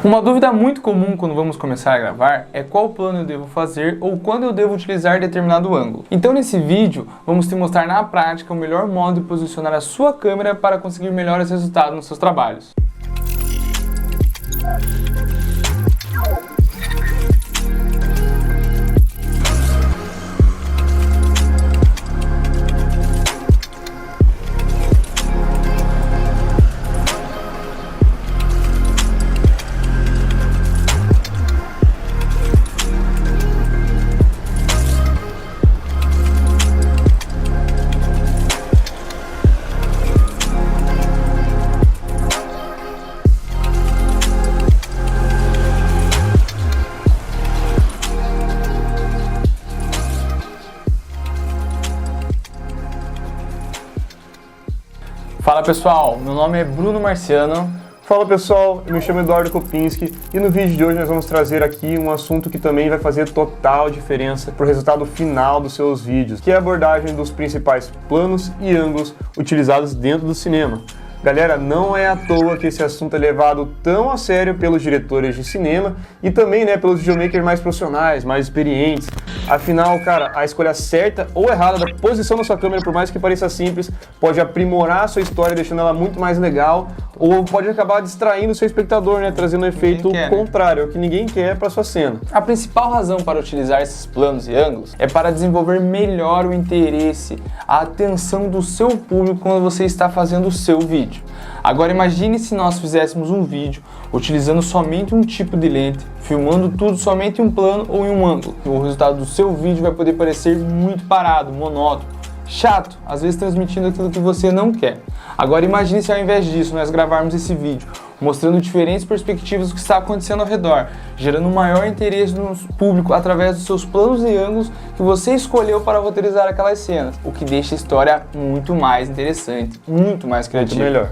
Uma dúvida muito comum quando vamos começar a gravar é qual plano eu devo fazer ou quando eu devo utilizar determinado ângulo. Então nesse vídeo vamos te mostrar na prática o melhor modo de posicionar a sua câmera para conseguir melhores resultados nos seus trabalhos. Fala pessoal, meu nome é Bruno Marciano. Fala pessoal, eu me chamo Eduardo Kopinski e no vídeo de hoje nós vamos trazer aqui um assunto que também vai fazer total diferença para o resultado final dos seus vídeos, que é a abordagem dos principais planos e ângulos utilizados dentro do cinema. Galera, não é à toa que esse assunto é levado tão a sério pelos diretores de cinema e também, pelos videomakers mais profissionais, mais experientes. Afinal, cara, a escolha certa ou errada da posição da sua câmera, por mais que pareça simples, pode aprimorar a sua história, deixando ela muito mais legal, ou pode acabar distraindo o seu espectador, trazendo um efeito contrário, o que ninguém quer para sua cena. A principal razão para utilizar esses planos e ângulos é para desenvolver melhor o interesse, a atenção do seu público quando você está fazendo o seu vídeo. Agora imagine se nós fizéssemos um vídeo utilizando somente um tipo de lente, filmando tudo somente em um plano ou em um ângulo. O resultado do seu vídeo vai poder parecer muito parado, monótono, chato, às vezes transmitindo aquilo que você não quer. Agora imagine se ao invés disso nós gravarmos esse vídeo mostrando diferentes perspectivas do que está acontecendo ao redor, gerando maior interesse no público através dos seus planos e ângulos que você escolheu para roteirizar aquelas cenas, o que deixa a história muito mais interessante, muito mais criativa. Muito melhor.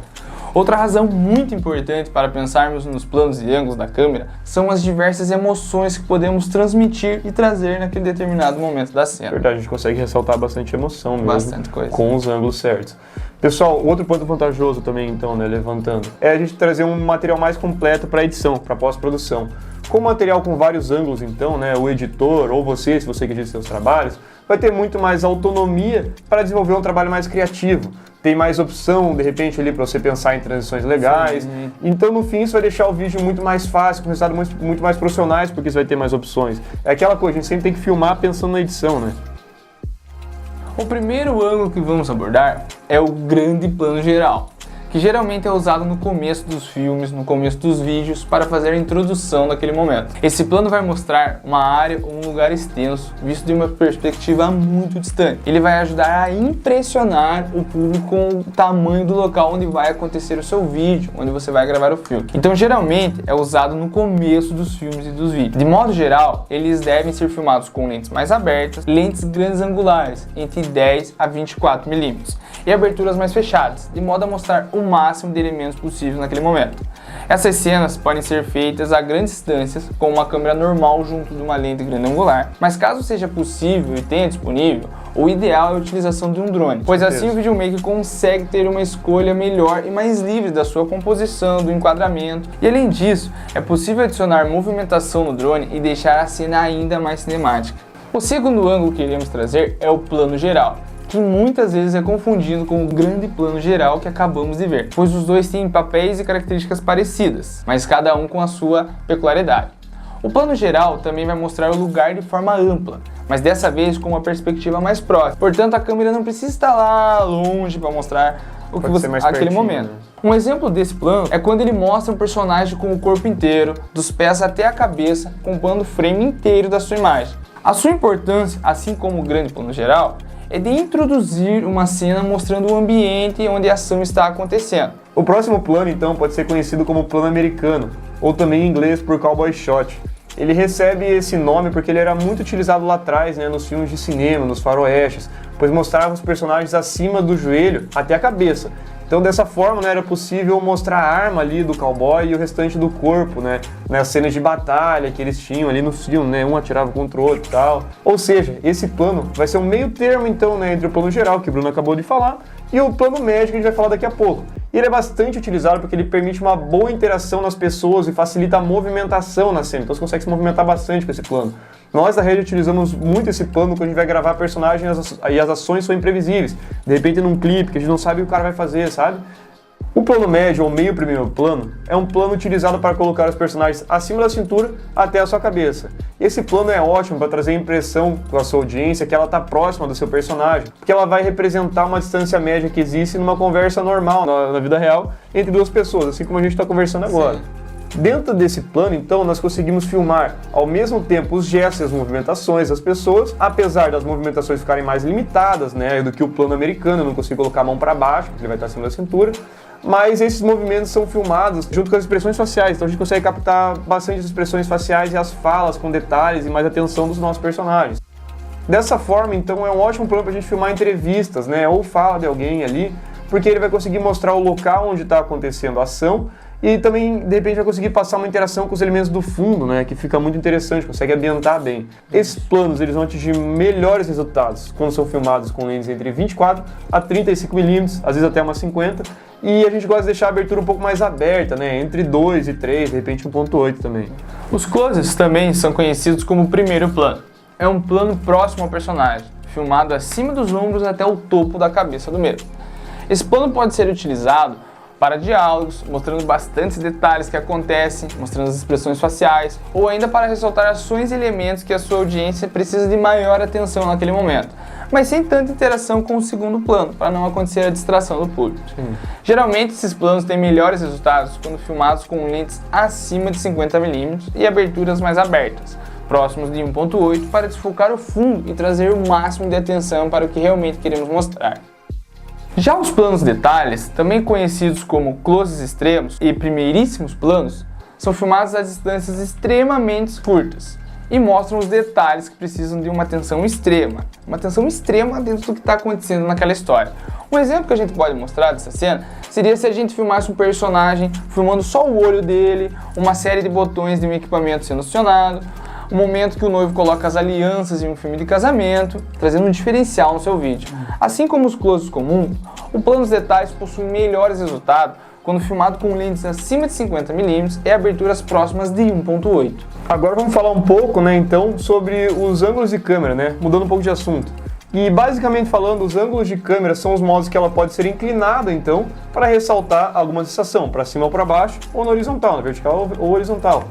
Outra razão muito importante para pensarmos nos planos e ângulos da câmera são as diversas emoções que podemos transmitir e trazer naquele determinado momento da cena. Verdade, a gente consegue ressaltar bastante emoção mesmo, bastante coisa, com os ângulos certos. Pessoal, outro ponto vantajoso também, então, levantando, é a gente trazer um material mais completo para edição, para pós-produção. Com material com vários ângulos, então, o editor ou você, se você quer edita seus trabalhos, vai ter muito mais autonomia para desenvolver um trabalho mais criativo. Tem mais opção, de repente, ali para você pensar em transições legais. Sim. Então, no fim, isso vai deixar o vídeo muito mais fácil, com resultados muito mais profissionais, porque você vai ter mais opções. É aquela coisa, a gente sempre tem que filmar pensando na edição, O primeiro ângulo que vamos abordar é o grande plano geral, que geralmente é usado no começo dos filmes, no começo dos vídeos, para fazer a introdução daquele momento. Esse plano vai mostrar uma área ou um lugar extenso, visto de uma perspectiva muito distante. Ele vai ajudar a impressionar o público com o tamanho do local onde vai acontecer o seu vídeo, onde você vai gravar o filme. Então, geralmente, é usado no começo dos filmes e dos vídeos. De modo geral, eles devem ser filmados com lentes mais abertas, lentes grandes angulares, entre 10 a 24 mm, e aberturas mais fechadas, de modo a mostrar o máximo de elementos possível naquele momento. Essas cenas podem ser feitas a grandes distâncias com uma câmera normal junto de uma lente grande angular, mas caso seja possível e tenha disponível, o ideal é a utilização de um drone, pois assim o videomaker consegue ter uma escolha melhor e mais livre da sua composição, do enquadramento, e além disso, é possível adicionar movimentação no drone e deixar a cena ainda mais cinemática. O segundo ângulo que iremos trazer é o plano geral, que muitas vezes é confundido com o grande plano geral que acabamos de ver, pois os dois têm papéis e características parecidas, mas cada um com a sua peculiaridade. O plano geral também vai mostrar o lugar de forma ampla, mas dessa vez com uma perspectiva mais próxima, portanto a câmera não precisa estar lá longe para mostrar o que você aquele momento. Um exemplo desse plano é quando ele mostra um personagem com o corpo inteiro, dos pés até a cabeça, compondo o frame inteiro da sua imagem. A sua importância, assim como o grande plano geral, é de introduzir uma cena mostrando o ambiente onde a ação está acontecendo. O próximo plano, então, pode ser conhecido como plano americano, ou também em inglês por cowboy shot. Ele recebe esse nome porque ele era muito utilizado lá atrás, nos filmes de cinema, nos faroestes, pois mostrava os personagens acima do joelho até a cabeça. Então dessa forma era possível mostrar a arma ali do cowboy e o restante do corpo, nas cenas de batalha que eles tinham ali no filme, um atirava contra o outro e tal. Ou seja, esse plano vai ser um meio termo então, entre o plano geral que o Bruno acabou de falar e o plano médio que a gente vai falar daqui a pouco. E ele é bastante utilizado porque ele permite uma boa interação nas pessoas e facilita a movimentação na cena. Então você consegue se movimentar bastante com esse plano. Nós da rede utilizamos muito esse plano quando a gente vai gravar personagens e as ações são imprevisíveis. De repente num clipe que a gente não sabe o que o cara vai fazer, sabe? O plano médio ou meio primeiro plano é um plano utilizado para colocar os personagens acima da cintura até a sua cabeça. Esse plano é ótimo para trazer a impressão com a sua audiência que ela está próxima do seu personagem, porque ela vai representar uma distância média que existe numa conversa normal, na vida real, entre duas pessoas, assim como a gente está conversando agora. Sim. Dentro desse plano, então, nós conseguimos filmar ao mesmo tempo os gestos e as movimentações das pessoas, apesar das movimentações ficarem mais limitadas, né, do que o plano americano. Eu não consigo colocar a mão para baixo, porque ele vai estar acima da cintura. Mas esses movimentos são filmados junto com as expressões faciais, então a gente consegue captar bastante as expressões faciais e as falas com detalhes e mais atenção dos nossos personagens. Dessa forma, então, é um ótimo plano para a gente filmar entrevistas, né, ou fala de alguém ali, porque ele vai conseguir mostrar o local onde está acontecendo a ação e também, de repente, vai conseguir passar uma interação com os elementos do fundo, né, que fica muito interessante, consegue ambientar bem. Esses planos eles vão atingir melhores resultados quando são filmados com lentes entre 24 a 35 mm, às vezes até umas 50, e a gente gosta de deixar a abertura um pouco mais aberta, né, entre 2 e 3, de repente 1.8 também. Os closes também são conhecidos como primeiro plano. É um plano próximo ao personagem, filmado acima dos ombros até o topo da cabeça do mesmo. Esse plano pode ser utilizado para diálogos, mostrando bastantes detalhes que acontecem, mostrando as expressões faciais, ou ainda para ressaltar ações e elementos que a sua audiência precisa de maior atenção naquele momento, mas sem tanta interação com o segundo plano, para não acontecer a distração do público. Sim. Geralmente esses planos têm melhores resultados quando filmados com lentes acima de 50 mm e aberturas mais abertas, próximos de 1.8, para desfocar o fundo e trazer o máximo de atenção para o que realmente queremos mostrar. Já os planos detalhes, também conhecidos como closes extremos e primeiríssimos planos, são filmados a distâncias extremamente curtas e mostram os detalhes que precisam de uma atenção extrema dentro do que está acontecendo naquela história. Um exemplo que a gente pode mostrar dessa cena seria se a gente filmasse um personagem filmando só o olho dele, uma série de botões de um equipamento sendo acionado, o momento que o noivo coloca as alianças em um filme de casamento, trazendo um diferencial no seu vídeo. Assim como os closes comuns, o plano dos detalhes possui melhores resultados quando filmado com lentes acima de 50 mm e aberturas próximas de 1.8. Agora vamos falar um pouco, né, então, sobre os ângulos de câmera, né, mudando um pouco de assunto. E basicamente falando, os ângulos de câmera são os modos que ela pode ser inclinada, então, para ressaltar alguma sensação, para cima ou para baixo, ou na horizontal, na vertical ou horizontal.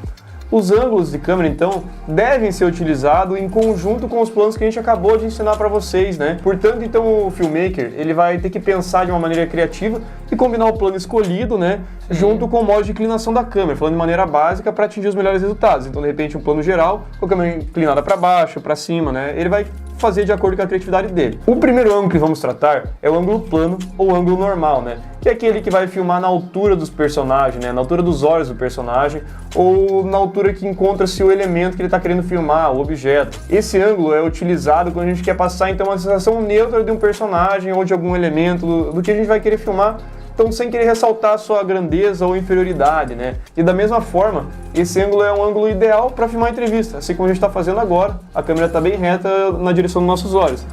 Os ângulos de câmera, então, devem ser utilizados em conjunto com os planos que a gente acabou de ensinar para vocês, né? Portanto, então, o filmmaker, ele vai ter que pensar de uma maneira criativa e combinar o plano escolhido, né? Sim. Junto com o modo de inclinação da câmera, falando de maneira básica para atingir os melhores resultados. Então, de repente, um plano geral, com a câmera inclinada para baixo, para cima, né? Ele vai fazer de acordo com a criatividade dele. O primeiro ângulo que vamos tratar é o ângulo plano ou ângulo normal, né? Que é aquele que vai filmar na altura dos personagens, né? Na altura dos olhos do personagem ou na altura que encontra-se o elemento que ele está querendo filmar, o objeto. Esse ângulo é utilizado quando a gente quer passar então uma sensação neutra de um personagem ou de algum elemento do que a gente vai querer filmar, então sem querer ressaltar a sua grandeza ou inferioridade, né? E da mesma forma, esse ângulo é um ângulo ideal para filmar a entrevista, assim como a gente está fazendo agora. A câmera está bem reta na direção dos nossos olhos.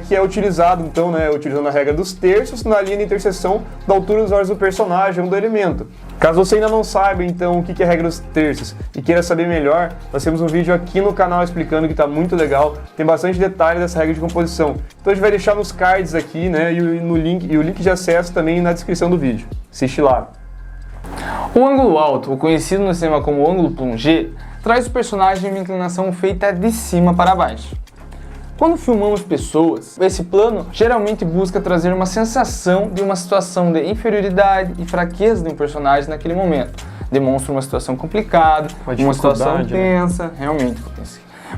Que é utilizado, então, né, utilizando a regra dos terços na linha de interseção da altura dos olhos do personagem ou do elemento. Caso você ainda não saiba, então, o que é a regra dos terços e queira saber melhor, nós temos um vídeo aqui no canal explicando que está muito legal, tem bastante detalhe dessa regra de composição. Então a gente vai deixar nos cards aqui, né, e o link de acesso também na descrição do vídeo. Assiste lá. O ângulo alto, o conhecido no cinema como ângulo plongé, traz o personagem em uma inclinação feita de cima para baixo. Quando filmamos pessoas, esse plano geralmente busca trazer uma sensação de uma situação de inferioridade e fraqueza de um personagem naquele momento. Demonstra uma situação complicada, uma situação tensa, realmente.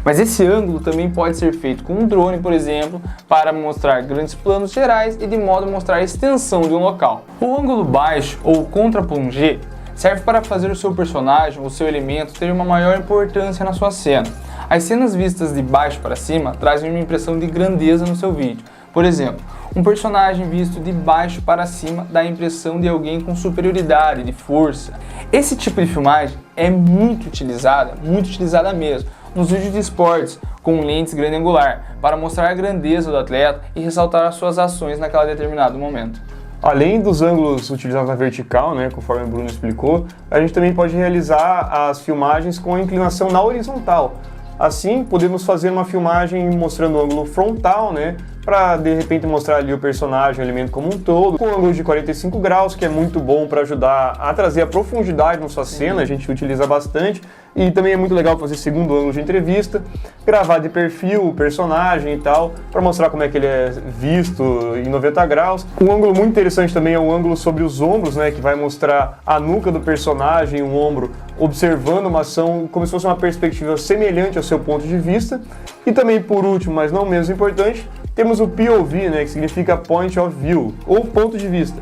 Mas esse ângulo também pode ser feito com um drone, por exemplo, para mostrar grandes planos gerais e de modo a mostrar a extensão de um local. O ângulo baixo, ou contra-plongé, serve para fazer o seu personagem ou seu elemento ter uma maior importância na sua cena. As cenas vistas de baixo para cima trazem uma impressão de grandeza no seu vídeo. Por exemplo, um personagem visto de baixo para cima dá a impressão de alguém com superioridade, de força. Esse tipo de filmagem é muito utilizada mesmo, nos vídeos de esportes, com lentes grande angular, para mostrar a grandeza do atleta e ressaltar as suas ações naquele determinado momento. Além dos ângulos utilizados na vertical, né, conforme o Bruno explicou, a gente também pode realizar as filmagens com inclinação na horizontal. Assim, podemos fazer uma filmagem mostrando o ângulo frontal, né, para de repente mostrar ali o personagem, o elemento como um todo, com ângulo de 45 graus, que é muito bom para ajudar a trazer a profundidade na sua cena, a gente utiliza bastante, e também é muito legal fazer segundo ângulo de entrevista, gravar de perfil o personagem e tal, para mostrar como é que ele é visto em 90 graus. Um ângulo muito interessante também é o ângulo sobre os ombros, né, que vai mostrar a nuca do personagem, um ombro observando uma ação como se fosse uma perspectiva semelhante ao seu ponto de vista. E também, por último, mas não menos importante, temos o POV, né, que significa Point of View, ou ponto de vista.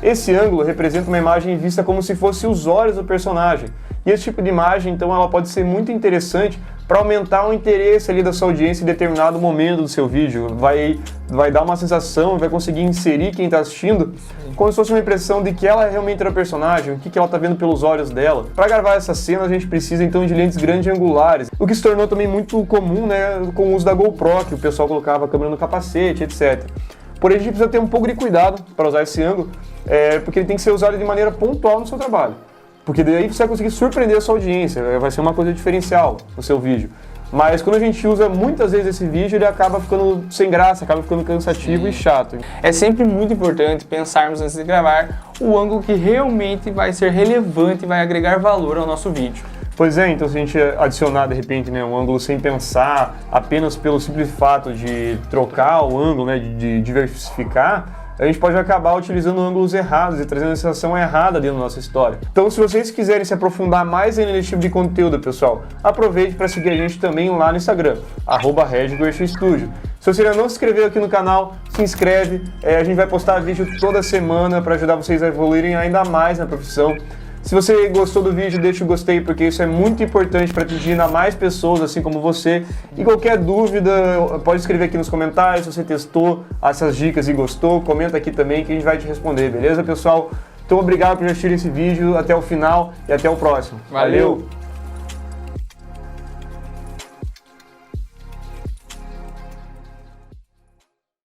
Esse ângulo representa uma imagem vista como se fosse os olhos do personagem. E esse tipo de imagem, então, ela pode ser muito interessante para aumentar o interesse ali da sua audiência em determinado momento do seu vídeo. Vai dar uma sensação, vai conseguir inserir quem está assistindo como se fosse uma impressão de que ela realmente era o personagem, o que ela está vendo pelos olhos dela. Para gravar essa cena, a gente precisa então de lentes grandes angulares, o que se tornou também muito comum, né, com o uso da GoPro, que o pessoal colocava a câmera no capacete, etc. Porém, a gente precisa ter um pouco de cuidado para usar esse ângulo, porque ele tem que ser usado de maneira pontual no seu trabalho. Porque daí você vai conseguir surpreender a sua audiência, vai ser uma coisa diferencial no seu vídeo. Mas quando a gente usa muitas vezes esse vídeo, ele acaba ficando sem graça, acaba ficando cansativo e chato. É sempre muito importante pensarmos antes de gravar o ângulo que realmente vai ser relevante e vai agregar valor ao nosso vídeo. Pois é, então se a gente adicionar de repente, né, um ângulo sem pensar, apenas pelo simples fato de trocar o ângulo, né, de diversificar, a gente pode acabar utilizando ângulos errados e trazendo a sensação errada dentro da nossa história. Então, se vocês quiserem se aprofundar mais ainda nesse tipo de conteúdo, pessoal, aproveite para seguir a gente também lá no Instagram, @RedGuerchaStudio. Se você ainda não se inscreveu aqui no canal, se inscreve, a gente vai postar vídeo toda semana para ajudar vocês a evoluírem ainda mais na profissão. Se você gostou do vídeo, deixa o gostei, porque isso é muito importante para atingir ainda mais pessoas, assim como você. E qualquer dúvida, pode escrever aqui nos comentários, se você testou essas dicas e gostou, comenta aqui também que a gente vai te responder, beleza, pessoal? Então, obrigado por assistir esse vídeo, até o final e até o próximo. Valeu.